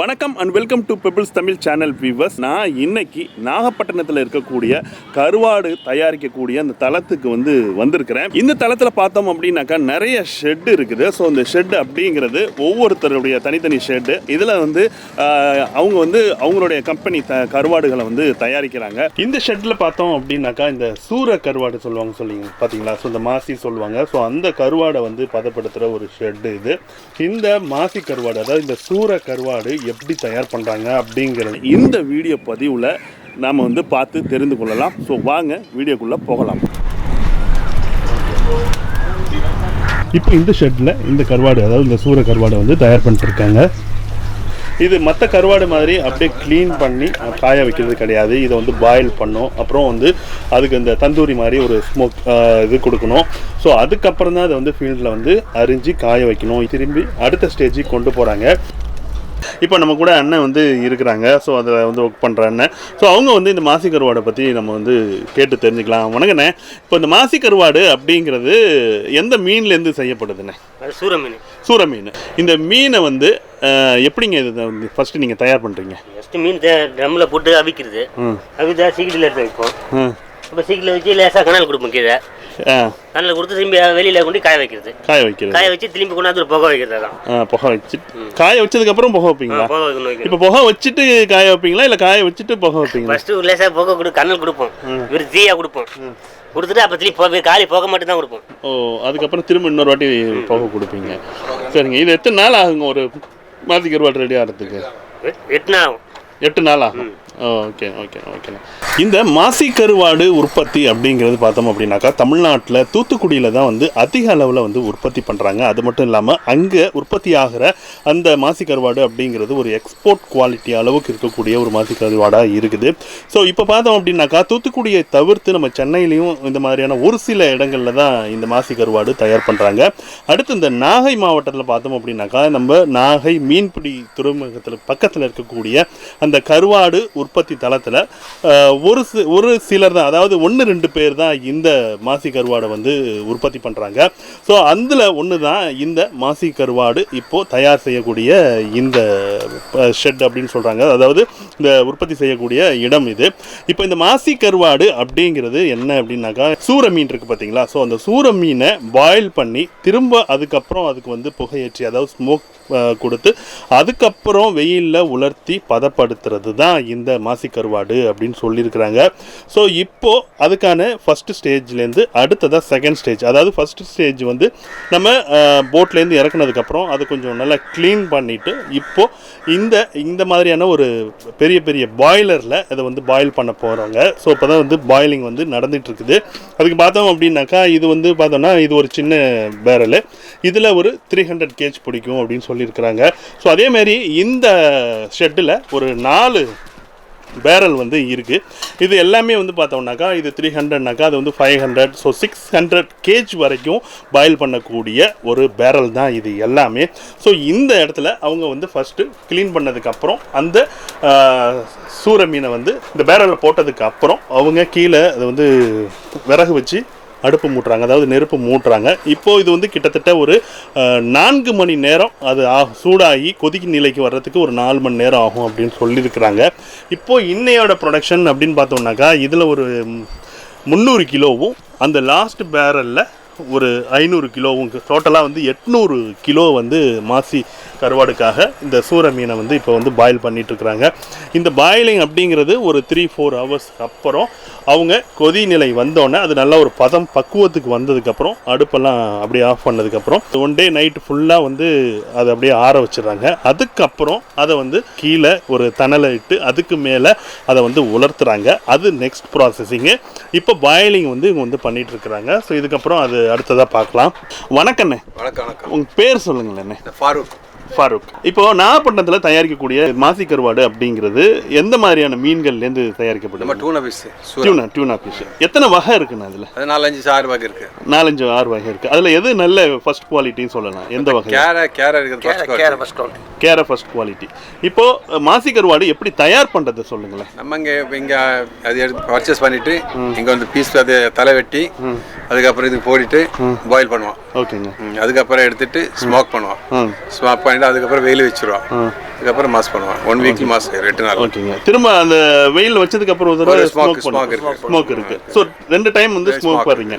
வணக்கம் and welcome to pebbles Tamil channel viewers. நான் இன்னைக்கு நாகப்பட்டினத்தில் இருக்கக்கூடிய கருவாடு தயாரிக்கக்கூடிய அந்த தளத்துக்கு வந்திருக்கிறேன். இந்த தளத்தில் பார்த்தோம் அப்படின்னாக்கா நிறைய ஷெட் இருக்குது. ஸோ இந்த ஷெட் அப்படிங்கிறது ஒவ்வொருத்தருடைய தனித்தனி ஷெட்டு. இதில் அவங்க அவங்களுடைய கம்பெனி கருவாடுகளை தயாரிக்கிறாங்க. இந்த ஷெட்டில் பார்த்தோம் அப்படின்னாக்கா இந்த சூர கருவாடு சொல்லுவாங்க பார்த்தீங்களா? ஸோ இந்த மாசி சொல்லுவாங்க. ஸோ அந்த கருவாடை பதப்படுத்துகிற ஒரு ஷெட்டு இது. இந்த மாசி கருவாடு, அதாவது இந்த சூர கருவாடு எப்படி தயார் பண்ணுறாங்க அப்படிங்கிறது இந்த வீடியோ பதிவில் நாம் பார்த்து தெரிந்து கொள்ளலாம். ஸோ வாங்க வீடியோக்குள்ளே போகலாம். இப்போ இந்த ஷெட்டில் இந்த கருவாடு, அதாவது இந்த சூர கருவாடை தயார் பண்ணிட்டுருக்காங்க. இது மற்ற கருவாடு மாதிரி அப்படியே க்ளீன் பண்ணி காய வைக்கிறது கிடையாது. இதை பாயில் பண்ணோம், அப்புறம் அதுக்கு இந்த தந்தூரி மாதிரி ஒரு ஸ்மோக் இது கொடுக்கணும். ஸோ அதுக்கப்புறம் தான் அதை ஃபீல்டில் அரிஞ்சு காய வைக்கணும். திரும்பி அடுத்த ஸ்டேஜுக்கு கொண்டு போகிறாங்க. இப்போ நம்ம கூட அண்ணன் இருக்கிறாங்க. ஸோ அதில் ஒர்க் பண்ணுற அண்ணன். ஸோ அவங்க இந்த மாசி கருவாடை பற்றி நம்ம கேட்டு தெரிஞ்சுக்கலாம். வணக்கண்ணே, இப்போ இந்த மாசி கருவாடு அப்படிங்கிறது எந்த மீன்லேருந்து செய்யப்படுதுண்ணே? சூர மீன். சூர மீன். இந்த மீனை எப்படிங்க இது ஃபர்ஸ்ட் நீங்கள் தயார் பண்ணுறீங்க? ஃபஸ்ட்டு மீன் ட்ரம்மில் போட்டு அவிக்கிறது. அவிதா சீக்கிரத்தில் எடுத்து வைப்போம். இப்போ சீக்கிரம் வச்சு லேசாக கனல் கொடுப்போம். கீழே கனல் கொடுத்து திரும்பி வெளியில் கொண்டு காய வைக்கிறது. காய வச்சு திரும்பி கொண்டாந்து ஒரு புகை வைக்கிறது தான். புகை வச்சு காய வச்சதுக்கப்புறம் புகை வைப்பீங்களா? புகை வைக்கணும். இப்போ புகை வச்சுட்டு காய வைப்பீங்களா இல்லை காய வச்சுட்டு புகை வைப்பீங்களா? ஃபஸ்ட்டு லேசாக புகை கனல் கொடுப்போம், வெறும் தீயாக கொடுப்போம். கொடுத்துட்டு அப்போ திரும்பி காலி புகை மட்டும் தான் கொடுப்போம். ஓ, அதுக்கப்புறம் திரும்ப இன்னொரு வாட்டி புகை கொடுப்பீங்க. சரிங்க. இது எத்தனை நாள் ஆகுங்க ஒரு மாசி கருவாடு ரெடி ஆகிறதுக்கு? 8 நாள் ஆகும். 8 நாள் ஆகும். ஓகே ஓகே ஓகேண்ணா. இந்த மாசி கருவாடு உற்பத்தி அப்படிங்கிறது பார்த்தோம் அப்படின்னாக்கா தமிழ்நாட்டில் தூத்துக்குடியில் தான் அதிக அளவில் உற்பத்தி பண்ணுறாங்க. அது மட்டும் இல்லாமல் அங்கே உற்பத்தி ஆகிற அந்த மாசி கருவாடு அப்படிங்கிறது ஒரு எக்ஸ்போர்ட் குவாலிட்டி அளவுக்கு இருக்கக்கூடிய ஒரு மாசி கருவாடாக இருக்குது. ஸோ இப்போ பார்த்தோம் அப்படின்னாக்கா தூத்துக்குடியை தவிர்த்து நம்ம சென்னையிலையும் இந்த மாதிரியான ஒரு சில இடங்களில் தான் இந்த மாசி கருவாடு தயார் பண்ணுறாங்க. அடுத்து இந்த நாகை மாவட்டத்தில் பார்த்தோம் அப்படின்னாக்கா நம்ம நாகை மீன்பிடி துறைமுகத்தில் பக்கத்தில் இருக்கக்கூடிய அந்த கருவாடு உற்பத்தி தளத்தில் ஒரு சிலர் தான், அதாவது 1-2 பேர் தான் இந்த மாசி கருவாடை உற்பத்தி பண்ணுறாங்க. ஸோ அதில் ஒன்று தான் இந்த மாசி கருவாடு இப்போது தயார் செய்யக்கூடிய இந்த ஷெட் அப்படின்னு சொல்கிறாங்க. அதாவது இந்த உற்பத்தி செய்யக்கூடிய இடம் இது. இப்போ இந்த மாசி கருவாடு அப்படிங்கிறது என்ன அப்படின்னாக்கா சூர மீன் இருக்குது பார்த்தீங்களா? ஸோ அந்த சூர மீனை பாயில் பண்ணி திரும்ப அதுக்கப்புறம் அதுக்கு புகையேற்றி, அதாவது ஸ்மோக் கொடுத்து அதுக்கப்புறம் வெயிலில் உலர்த்தி பதப்படுத்துறது தான் இந்த மாசி கருவாடு அப்படின்னு சொல்லியிருக்கிறாங்க. ஸோ இப்போது அதுக்கான ஃபஸ்ட்டு ஸ்டேஜ்லேருந்து அடுத்ததாக செகண்ட் ஸ்டேஜ், அதாவது ஃபஸ்ட்டு ஸ்டேஜ் நம்ம போட்லேருந்து இறக்குனதுக்கப்புறம் அது கொஞ்சம் நல்லா க்ளீன் பண்ணிவிட்டு இப்போது இந்த மாதிரியான ஒரு பெரிய பெரிய பாய்லரில் அதை பாயில் பண்ண போகிறாங்க. ஸோ இப்போ தான் பாயிலிங் நடந்துகிட்ருக்குது. அதுக்கு பார்த்தோம் அப்படின்னாக்கா இது பார்த்தோம்னா இது ஒரு சின்ன பேரல். இதில் ஒரு 300 kg பிடிக்கும் அப்படின்னு சொல்லியிருக்கிறாங்க. ஸோ அதேமாரி இந்த ஷெட்டில் ஒரு 4 பேரல் இருக்குது. இது எல்லாமே பார்த்தோம்னாக்கா இது 300னாக்கா அது 500. ஸோ 600 kg வரைக்கும் பாயில் பண்ணக்கூடிய ஒரு பேரல் தான் இது எல்லாமே. ஸோ இந்த இடத்துல அவங்க ஃபஸ்ட்டு க்ளீன் பண்ணதுக்கப்புறம் அந்த சூர மீனை இந்த பேரலில் போட்டதுக்கு அப்புறம் அவங்க கீழே அதை விறகு வச்சு அடுப்பு மூட்டுறாங்க, அதாவது நெருப்பு மூட்டுறாங்க. இப்போது இது கிட்டத்தட்ட ஒரு 4 மணி நேரம் அது சூடாகி கொதிக்கு நிலைக்கு வர்றதுக்கு ஒரு 4 மணி நேரம் ஆகும் அப்படின்னு சொல்லியிருக்கிறாங்க. இப்போது இன்னையோட ப்ரொடக்ஷன் அப்படின்னு பார்த்தோம்னாக்கா இதில் ஒரு 300 கிலோவும் அந்த லாஸ்ட் பேரலில் ஒரு 500 கிலோவும், டோட்டலாக 800 கிலோ மாசி கருவாடுக்காக இந்த சூர மீனை இப்போ பாயில் பண்ணிகிட்ருக்குறாங்க. இந்த பாயிலிங் அப்படிங்கிறது ஒரு 3-4 ஹவர்ஸ் அப்புறம் அவங்க கொதி நிலை வந்தோடனே அது நல்லா ஒரு பக்குவத்துக்கு வந்ததுக்கப்புறம் அடுப்பெல்லாம் அப்படியே ஆஃப் பண்ணதுக்கப்புறம் 1 டே நைட்டு ஃபுல்லாக அதை அப்படியே ஆற வச்சிடுறாங்க. அதுக்கப்புறம் அதை கீழே ஒரு தணலை இட்டு அதுக்கு மேலே அதை உலர்த்துறாங்க. அது நெக்ஸ்ட் ப்ராசஸிங்கு. இப்போ பாயிலிங் இவங்க பண்ணிகிட்ருக்குறாங்க. ஸோ இதுக்கப்புறம் அது அடுத்ததாக பார்க்கலாம். வணக்கண்ணே. வணக்கம். உங்கள் பேர் சொல்லுங்களேண்ணே. ஃபாரூக். இப்போ நாகப்பட்டினத்தில் தயாரிக்கக்கூடிய மாசி கருவாடு அப்படிங்கிறது எந்த மாதிரியான மீன்கள்லேருந்து தயாரிக்கப்படுது? Tuna fish. எத்தனை வகை இருக்குண்ணா அதில்? 4-5-6 வகை இருக்குது. 4-5-6 வகை இருக்குது. அதில் எது நல்ல ஃபர்ஸ்ட் குவாலிட்டின்னு சொல்லலாம்? எந்த வகை? கேர ஃபர்ஸ்ட் குவாலிட்டி. இப்போது மாசி கருவாடு எப்படி தயார் பண்ணுறது சொல்லுங்களேன். நம்ம இங்கே அது பர்ச்சேஸ் பண்ணிவிட்டு இங்கே பீஸ் அதை தலை வெட்டி அதுக்கப்புறம் இதுக்கு போட்டுட்டு பாயில் பண்ணுவோம். ஓகேங்க. அதுக்கப்புறம் எடுத்துட்டு ஸ்மோக் பண்ணுவோம். ஸ்மோக் பண்ணிட்டு அதுக்கப்புறம் வெயில் வச்சிருவோம். அதுக்கப்புறம் மாஸ் பண்ணுவோம். 1 வீக்லி மாஸ் 8 நாள். ஓகேங்க. திரும்ப அந்த வெயில் வச்சதுக்கு அப்புறம் ஒரு தடவை ஸ்மோக் இருக்கு. ஸோ 2 டைம் வந்து ஸ்மோக் பண்ணுறீங்க.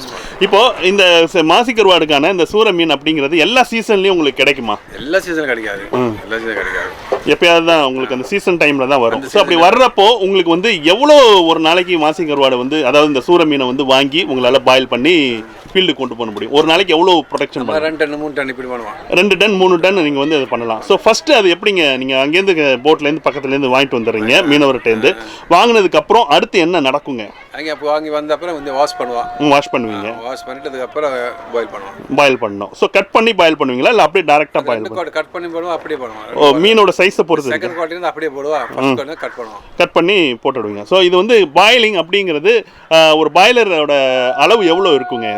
இப்போ இந்த மாசி கருவாடுக்கான இந்த சூர மீன் அப்படிங்கிறது எல்லா சீசன்லயும் உங்களுக்கு கிடைக்குமா? எல்லா சீசனும் கிடைக்காது. எல்லா சீசனும் கிடைக்காது. எப்பயாவது தான் உங்களுக்கு அந்த சீசன் டைம்ல தான் வரும். ஸோ அப்படி வர்றப்போ உங்களுக்கு வந்து எவ்வளோ ஒரு நாளைக்கு மாசி கருவாடு வந்து அதாவது இந்த சூர மீனை வந்து வாங்கி உங்களால் பாயில் பண்ணி ஃபீல்டுக்கு கொண்டு போக முடியும்? ஒரு நாளைக்கு எவ்வளோ ப்ரொடக்ஷன் பண்ணலாம்? 2 டன் 3 டன் இப்படி பண்ணுவோம். 2 டன் 3 டன் நீங்கள் வந்து அது பண்ணலாம். ஸோ ஃபர்ஸ்ட் அது எப்படிங்க நீங்கள் அங்கேருந்து போட்லேருந்து பக்கத்துலேருந்து வாங்கிட்டு வந்துடுறீங்க மீனவர்கிட்டேருந்து. வாங்கினதுக்கப்புறம் அடுத்து என்ன நடக்குங்க? அங்கே அப்போ வாங்கி வந்த அப்புறம் வந்து வாஷ் பண்ணுவோம். வாஷ் பண்ணுவீங்க. வாஷ் பண்ணிட்டு அதுக்கப்புறம் பாயில் பண்ணுவோம். பாயில் பண்ணணும். ஸோ கட் பண்ணி பாயில் பண்ணுவீங்களா இல்லை அப்படியே டேரெக்டாக பாயில் பண்ணுவோம்? கட் பண்ணி போடுவோம், அப்படியே பண்ணுவோம். ஓ, மீனோட சைஸை பொறுத்து செகண்ட் குவாலிட்டி அப்படியே போடுவோம். ஃபர்ஸ்ட் குவாலிட்டி கட் பண்ணுவோம். கட் பண்ணி போட்டுடுவீங்க. ஸோ இது வந்து பாயிலிங் அப்படிங்கிறது ஒரு பாய்லரோட அளவு எவ்வளோ இருக்குங்க?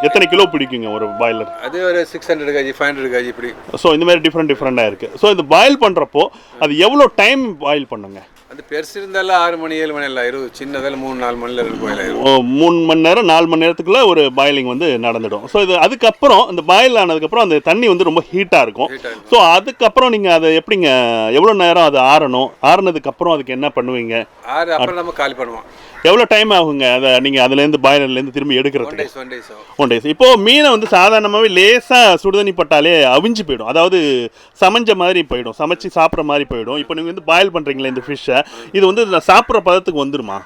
எத்தனை கிலோ பிடிக்குங்க ஒரு பாய்லர்? அது ஒரு 600 kg 500 kg இப்படி. ஸோ இந்த மாதிரி டிஃப்ரெண்டாக இருக்குது. ஸோ இது பாயில் பண்ணுறப்போ அது எவ்வளோ டைம் பாயில் பண்ணுங்க? அது பெருசு இருந்தாலும் 6 மணி 7 மணி எல்லாம் இருக்கும். சின்னதால 3-4 மணி நேரம் பாயில் ஆயிரும். 3 மணி நேரம் 4 மணி நேரத்துக்குள்ள ஒரு பாயிலிங் வந்து நடந்துடும். ஸோ இது அதுக்கப்புறம் இந்த பாயில் ஆனதுக்கப்புறம் அந்த தண்ணி வந்து ரொம்ப ஹீட்டாக இருக்கும். ஸோ அதுக்கப்புறம் நீங்கள் அதை எப்படிங்க எவ்வளோ நேரம் அது ஆறணும்? ஆறுனதுக்கப்புறம் அதுக்கு என்ன பண்ணுவீங்க? அப்புறம் நம்ம காலி பண்ணுவோம். எவ்வளோ டைம் ஆகுங்க அதை நீங்கள் அதுலேருந்து பாய்லர்லேருந்து திரும்பி எடுக்கிறதுக்கு? 1 days. இப்போது மீனை வந்து சாதாரணமாகவே லேசாக சுடுதண்ணி பட்டாலே அவிஞ்சு போயிடும். அதாவது சமைஞ்ச மாதிரி போயிடும், சமைச்சு சாப்பிட்ற மாதிரி போயிடும். இப்போ நீங்கள் வந்து பாயில் பண்ணுறீங்களே இந்த ஃபிஷ்ஷை, இது வந்து சாப்பிட்ற பதத்துக்கு வந்துடுமா?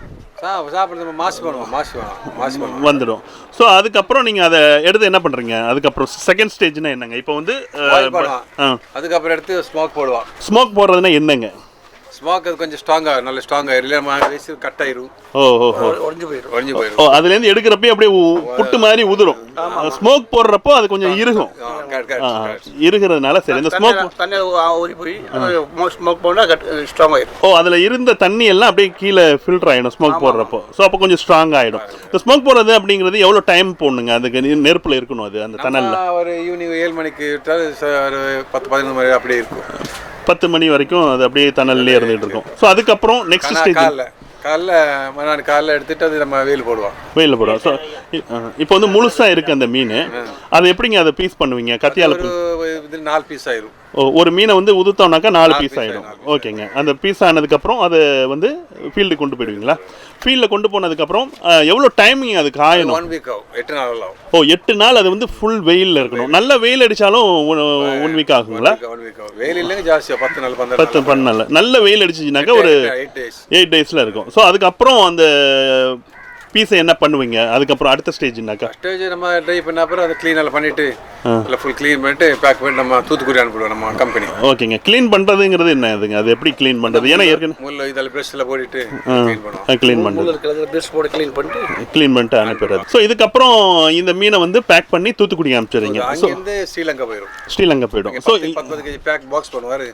சாப்பிட்றது மாசி பண்ணுவோம். வந்துடும். ஸோ அதுக்கப்புறம் நீங்கள் அதை எடுத்து என்ன பண்ணுறீங்க? அதுக்கப்புறம் செகண்ட் ஸ்டேஜ்னா என்னங்க? இப்போ வந்து அதுக்கப்புறம் எடுத்து ஸ்மோக் போடுவோம். ஸ்மோக் போடுறதுன்னா என்னங்க? ஸ்மோக் அது கொஞ்சம் ஸ்ட்ராங்காக நல்ல ஸ்ட்ராங்காக இல்லைமா வேஸ்ட் கட் ஆயிரும். உடைஞ்சு போயிடும். ஓ, அதுலேருந்து எடுக்கிறப்பே அப்படியே புட்டு மாதிரி உதிரும். ஸ்மோக் போடுறப்போ அது கொஞ்சம் இறுகும். இறுகிறதுனால சரி இந்த ஸ்மோக் தண்ணி ஊறி போய் ஸ்மோக் போனால் ஸ்ட்ராங் ஆயிடும். ஓ, அதில் இருந்த தண்ணி எல்லாம் அப்படியே கீழே ஃபில்டர் ஆகிடும் ஸ்மோக் போடுறப்போ. ஸோ அப்போ கொஞ்சம் ஸ்ட்ராங் ஆகிடும். இந்த ஸ்மோக் போடுறது அப்படிங்கிறது எவ்வளோ டைம் போடணுங்க? அதுக்கு நெருப்பில் இருக்கணும் அது அந்த தணலில்? ஒரு ஈவினிங் 7 மணிக்கு விட்டால் ஒரு 10-11 மணி அப்படியே இருக்கும். 10 மணி வரைக்கும் அது அப்படியே தணல்லே இருந்துகிட்டு இருக்கும். ஸோ அதுக்கப்புறம் நெக்ஸ்ட் ஸ்டேஜ் காலைல எடுத்துட்டு அது நம்ம வெயில் போடுவோம். ஸோ இப்போ வந்து முழுசாக இருக்குது அந்த மீன். அதை எப்படிங்க அதை பீஸ் பண்ணுவீங்க? கத்தியால் 4 பீஸ் ஆயிரும். ஒரு மீனை வந்து உதுத்தோம்னாக்கா 4 பீஸ் ஆகிடும். ஓகேங்க. அந்த பீஸ் ஆனதுக்கப்புறம் அதை வந்து ஃபீல்டுக்கு கொண்டு போயிடுவீங்களா? ஃபீல்டில் கொண்டு போனதுக்கப்புறம் எவ்வளோ டைமிங் அதுக்கு ஆகணும்? 1 வீக் ஆகும். 8 நாள் ஆகும். ஓ, 8 நாள் அது வந்து ஃபுல் வெயிலில் இருக்கணும். நல்ல வெயில் அடித்தாலும் 1 வீக் ஆகுங்களா? 1 வீக் ஆகும். வெயில் இல்லைங்க ஜாஸ்தியாக 10 நாள் 15 நாள். நல்ல வெயில் அடிச்சிச்சுனாக்கா ஒரு 8 டேஸில் இருக்கும். ஸோ அதுக்கப்புறம் அந்த பீஸை என்ன பண்ணுவீங்க? அதுக்கப்புறம் அடுத்த ஸ்டேஜ்னாக்கா நம்ம ட்ரை பண்ண அப்புறம் அதை க்ளீனாக பண்ணிட்டு ஃபுல் க்ளீன் பண்ணிட்டு பேக் பண்ணி நம்ம தூத்துக்குடி அனுப்பிடுவோம் நம்ம கம்பெனி. ஓகேங்க. க்ளீன் பண்ணுறதுங்கிறது என்ன இதுங்க? அது எப்படி க்ளீன் பண்ணுறது? ஏன்னா ஏற்கனவே முள்ள இதில் ப்ரெஷ்ஷில் போட்டுட்டு க்ளீன் பண்ணுறது, ப்ரெஷ் போட்டு க்ளீன் பண்ணிட்டு அனுப்பிடுறது. ஸோ இதுக்கப்புறம் இந்த மீனை வந்து பேக் பண்ணி தூத்துக்குடி அனுப்பிச்சிடுறீங்க. அங்கேருந்து ஸ்ரீலங்கா போயிடும். ஸோ 10 kg பேக் பாக்ஸ் பண்ணுவார்,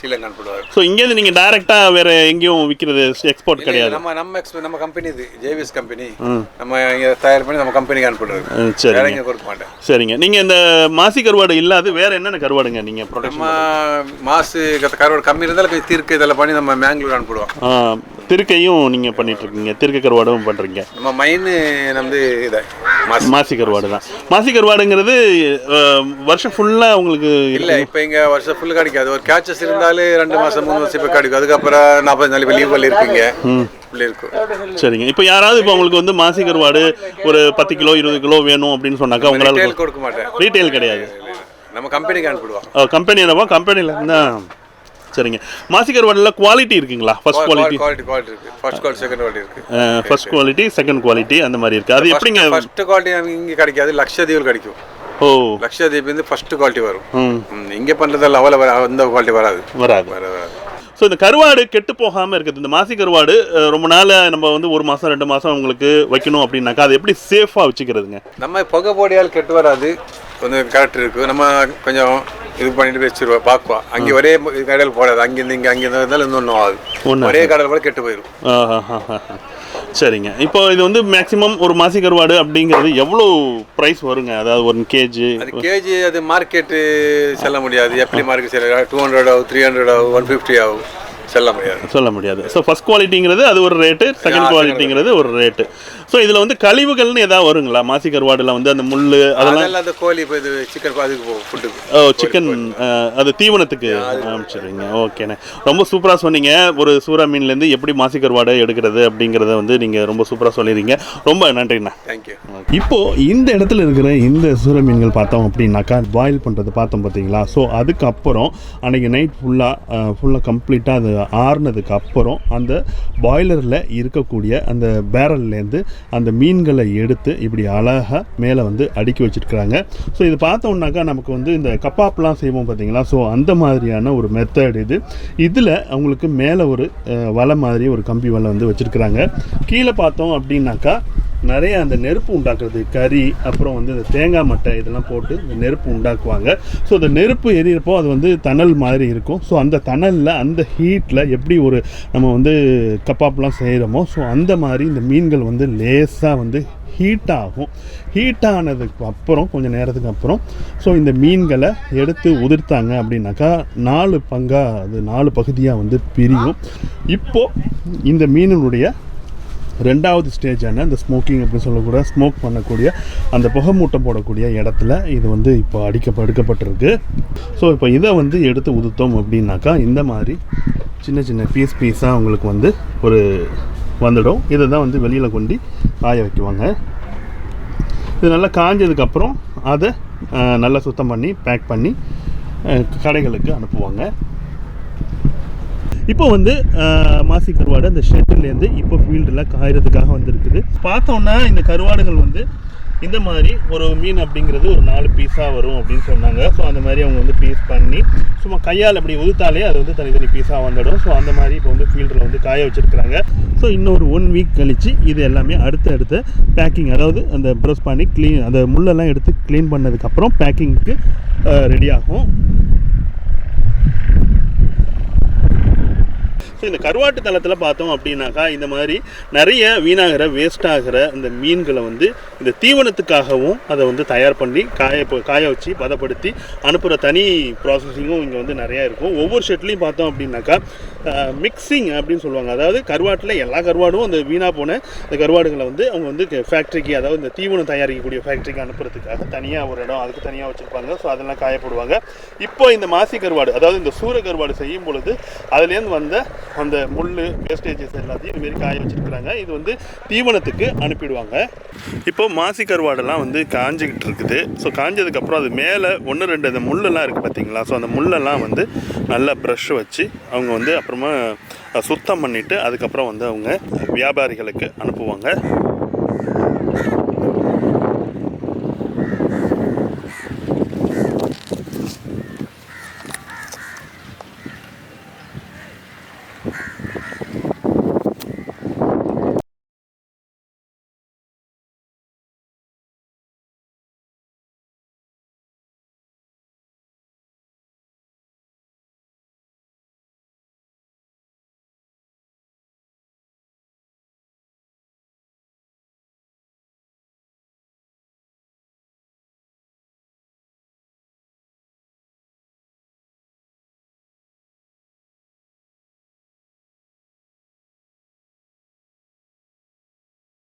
ஸ்ரீலங்கா அனுப்பிடுவார். ஸோ இங்கேருந்து நீங்கள் டேரெக்டாக வேறு எங்கேயும் விற்கிறது எக்ஸ்போர்ட் கிடையாது? நம்ம கம்பெனி இது ஜேவிஎஸ் கம்பெனி. நம்ம இங்கே தயார் பண்ணி நம்ம கம்பெனிக்கு அனுப்பிடுறது. சரிங்க, கொடுக்க மாட்டேன். சரிங்க. நீங்கள் இந்த மாசி கருவாடு இல்லாது வேற என்னென்ன கருவாடுங்க நீங்கள் ப்ரொடக்ஷன்? மாசு கருவாடு கம்மி இருந்தாலும் கொஞ்சம் திருக்கை இதெல்லாம் பண்ணி நம்ம மேங்களூர் அனுப்பிடுவோம். திருக்கையும் நீங்கள் பண்ணிட்டு இருக்கீங்க, திருக்கை கருவாடும் பண்ணுறீங்க. நம்ம மைன் வந்து இதை மாசி கருவாடு தான். மாசி கருவாடுங்கிறது வருஷம் ஃபுல்லாக உங்களுக்கு இல்லை. இப்போ இங்கே வருஷம் ஃபுல்லு கிடைக்காது. ஒரு கேச்சஸ் இருந்தாலும் 2 மாதம் 3 மாதம் இப்போ கிடைக்கும். அதுக்கப்புறம் 40 நாள் இப்போ லீவ் இருப்பீங்க. சரிங்க. இப்போ யாராவது இப்போ உங்களுக்கு வந்து மாசி கருவாடு ஒரு 10 கிலோ 20 கிலோ வேணும் அப்படின்னு சொன்னாக்கா உங்களால கொடுக்க மாட்டேன். ரீட்டைல் கிடையாது, நம்ம கம்பெனிக்கு அனுப்பிடுவோம். கம்பெனி என்னவோ கம்பெனியில் இருந்தால். சரிங்க. மாசி கருவாடில் குவாலிட்டி இருக்குங்களா? ஃபர்ஸ்ட் குவாலிட்டி இருக்கு, ஃபர்ஸ்ட் குவாலிட்டி செகண்ட் குவாலிட்டி இருக்கு. ஃபர்ஸ்ட் குவாலிட்டி செகண்ட் குவாலிட்டி அந்த மாதிரி இருக்கு. அது எப்படிங்க? ஃபர்ஸ்ட் குவாலிட்டி இங்கே கிடைக்காது, லட்சதீவில் கிடைக்கும். ஓ, லட்சதீப் வந்து ஃபர்ஸ்ட் குவாலிட்டி வரும். இங்கே பண்ணுறதால அவ்வளோ அந்த குவாலிட்டி வராது. ஸோ இந்த கருவாடு கெட்டு போகாமல் இருக்குது. இந்த மாசி கருவாடு ரொம்ப நாள் நம்ம வந்து 1 மாதம் 2 மாதம் உங்களுக்கு வைக்கணும் அப்படின்னாக்கா அது எப்படி சேஃபாக வச்சுக்கிறதுங்க? நம்ம புகை போடியால் கெட்டு வராது, கொஞ்சம் கரெக்ட் இருக்குது. நம்ம கொஞ்சம் இது பண்ணிட்டு வச்சுருவோம், பார்க்குவோம். அங்கே ஒரே கடையில் போடாது, அங்கேருந்து இங்கே அங்கேருந்து இருந்தாலும் இன்னொன்றும் ஆகுது. ஒரே கடையில் போட கெட்டு போயிடும். சரிங்க. இப்போ இது வந்து மேக்ஸிமம் ஒரு மாசி கருவாடு அப்படிங்கிறது எவ்வளோ ப்ரைஸ் வருங்க? அதாவது 1 கேஜி அது மார்க்கெட்டு செல்ல முடியாது. எப்படி மார்க்கெட் செல்ல 200 ஆகும், 300 ஆகும், 150 ஆகும். சொல்ல முடியாது. ஸோ ஃபர்ஸ்ட் குவாலிட்டிங்கிறது அது ஒரு ரேட்டு, செகண்ட் குவாலிட்டிங்கிறது ஒரு ரேட்டு. ஸோ இதில் வந்து கழிவுகள்னு ஏதாவது வருங்களா மாசி கருவாடில் வந்து அந்த முள் அதெல்லாம்? அந்த கோழி சிக்கன் ஃபுட்டுக்கு. சிக்கன் அது தீவனத்துக்கு அமைச்சிருவீங்க. ஓகேண்ணே, ரொம்ப சூப்பராக சொன்னீங்க. ஒரு சூறா மீன்லேருந்து எப்படி மாசி கருவாடை எடுக்கிறது அப்படிங்கிறத வந்து நீங்கள் ரொம்ப சூப்பராக சொல்லிடுறீங்க. ரொம்ப நன்றிண்ணா. தேங்க்யூ. இப்போது இந்த இடத்துல இருக்கிற இந்த சூறா மீன்கள் பார்த்தோம் அப்படின்னாக்கா பாயில் பண்ணுறது பார்த்தோம் பார்த்தீங்களா? ஸோ அதுக்கப்புறம் அன்றைக்கி நைட் ஃபுல்லாக கம்ப்ளீட்டாக அது ஆறுனதுக்கு அப்புறம் அந்த பாய்லரில் இருக்கக்கூடிய அந்த பேரல்லேருந்து அந்த மீன்களை எடுத்து இப்படி அழகாக மேலே வந்து அடுக்கி வச்சுருக்குறாங்க. ஸோ இது பார்த்தோம்னாக்கா நமக்கு வந்து இந்த கப்பாப்லாம் செய்வோம் பார்த்தீங்களா? ஸோ அந்த மாதிரியான ஒரு மெத்தட் இது. இதில் அவங்களுக்கு மேலே ஒரு வலை மாதிரி ஒரு கம்பி வலை வந்து வச்சுருக்குறாங்க. கீழே பார்த்தோம் அப்படின்னாக்கா நிறைய அந்த நெருப்பு உண்டாக்குறது, கறி, அப்புறம் வந்து இந்த தேங்காய் மட்டை இதெல்லாம் போட்டு இந்த நெருப்பு உண்டாக்குவாங்க. ஸோ அந்த நெருப்பு எரியறப்போ அது வந்து தணல் மாதிரி இருக்கும். ஸோ அந்த தணலில் அந்த ஹீட்டில் எப்படி ஒரு நம்ம வந்து கப்பாப்லாம் செய்கிறோமோ ஸோ அந்த மாதிரி இந்த மீன்கள் வந்து லேசாக வந்து ஹீட் ஆகும். ஹீட் ஆனதுக்கு அப்புறம் கொஞ்சம் நேரத்துக்கு அப்புறம் ஸோ இந்த மீன்களை எடுத்து உதிர்த்தாங்க அப்படின்னாக்கா 4 பங்காக அது 4 பகுதியாக வந்து பிரியும். இப்போது இந்த மீனினுடைய 2வது ஸ்டேஜான இந்த ஸ்மோக்கிங் அப்படின்னு சொல்லக்கூட ஸ்மோக் பண்ணக்கூடிய அந்த புகை மூட்டம் போடக்கூடிய இடத்துல இது வந்து இப்போ அடுக்கப்பட்டிருக்கு. ஸோ இப்போ இதை வந்து எடுத்து உதுத்தோம் அப்படின்னாக்கா இந்த மாதிரி சின்ன சின்ன பீஸாக உங்களுக்கு வந்து ஒரு வந்துடும். இதை தான் வந்து வெளியில் கொண்டு காய வைக்குவாங்க. இது நல்லா காஞ்சதுக்கப்புறம் அதை நல்லா சுத்தம் பண்ணி பேக் பண்ணி கடைகளுக்கு அனுப்புவாங்க. இப்போ வந்து மாசி கருவாடு அந்த ஷெட்டிலேருந்து இப்போ ஃபீல்டில் காயறதுக்காக வந்துருக்குது. பார்த்தோன்னா இந்த கருவாடுகள் வந்து இந்த மாதிரி ஒரு மீன் அப்படிங்கிறது ஒரு 4 பீஸாக வரும் அப்படின்னு சொன்னாங்க. ஸோ அந்த மாதிரி அவங்க வந்து பீஸ் பண்ணி சும்மா கையால் அப்படி உதுத்தாலே அது வந்து தனித்தனி பீஸாக வந்துடும். ஸோ அந்த மாதிரி இப்போ வந்து ஃபீல்டில் வந்து காய வச்சுருக்குறாங்க. ஸோ இன்னொரு 1 வீக் கழித்து இது எல்லாமே அடுத்த பேக்கிங், அதாவது அந்த ப்ரெஸ் பண்ணி அந்த முள்ளெல்லாம் எடுத்து க்ளீன் பண்ணதுக்கப்புறம் பேக்கிங்க்கு ரெடி ஆகும். ஸோ இந்த கருவாட்டு தளத்தில் பார்த்தோம் அப்படின்னாக்கா இந்த மாதிரி நிறைய வீணாகிற வேஸ்ட் ஆகிற இந்த மீன்களை வந்து இந்த தீவனத்துக்காகவும் அதை வந்து தயார் பண்ணி காய வச்சு பதப்படுத்தி அனுப்புகிற தனி ப்ராசஸிங்கும் இங்கே வந்து நிறையா இருக்கும். ஒவ்வொரு ஷெட்லேயும் பார்த்தோம் அப்படின்னாக்கா மிக்சிங் அப்படின்னு சொல்லுவாங்க. அதாவது கருவாட்டில் எல்லா கருவாடும் அந்த வீணாக போன இந்த கருவாடுகளை வந்து அவங்க வந்து ஃபேக்ட்ரிக்கு, அதாவது இந்த தீவனம் தயாரிக்கக்கூடிய ஃபேக்ட்ரிக்கு அனுப்புறதுக்காக தனியாக ஒரு இடம் அதுக்கு தனியாக வச்சுருப்பாங்க. ஸோ அதெல்லாம் காயப்படுவாங்க. இப்போ இந்த மாசி கருவாடு, அதாவது இந்த சூற கருவாடு செய்யும் பொழுது அதுலேருந்து வந்த அந்த முள் வேஸ்டேஜஸ் எல்லாத்தையும் இதுமாரி காய வச்சுருக்குறாங்க. இது வந்து தீவனத்துக்கு அனுப்பிடுவாங்க. இப்போ மாசி கருவாடெல்லாம் வந்து காஞ்சிக்கிட்டு இருக்குது. ஸோ காஞ்சதுக்கப்புறம் அது மேலே 1-2 அந்த முள்ளெல்லாம் இருக்குது பார்த்தீங்களா? ஸோ அந்த முள்ளெல்லாம் வந்து நல்லா ப்ரஷ் வச்சு அவங்க வந்து அப்புறமா சுத்தம் பண்ணிவிட்டு அதுக்கப்புறம் வந்து அவங்க வியாபாரிகளுக்கு அனுப்புவாங்க.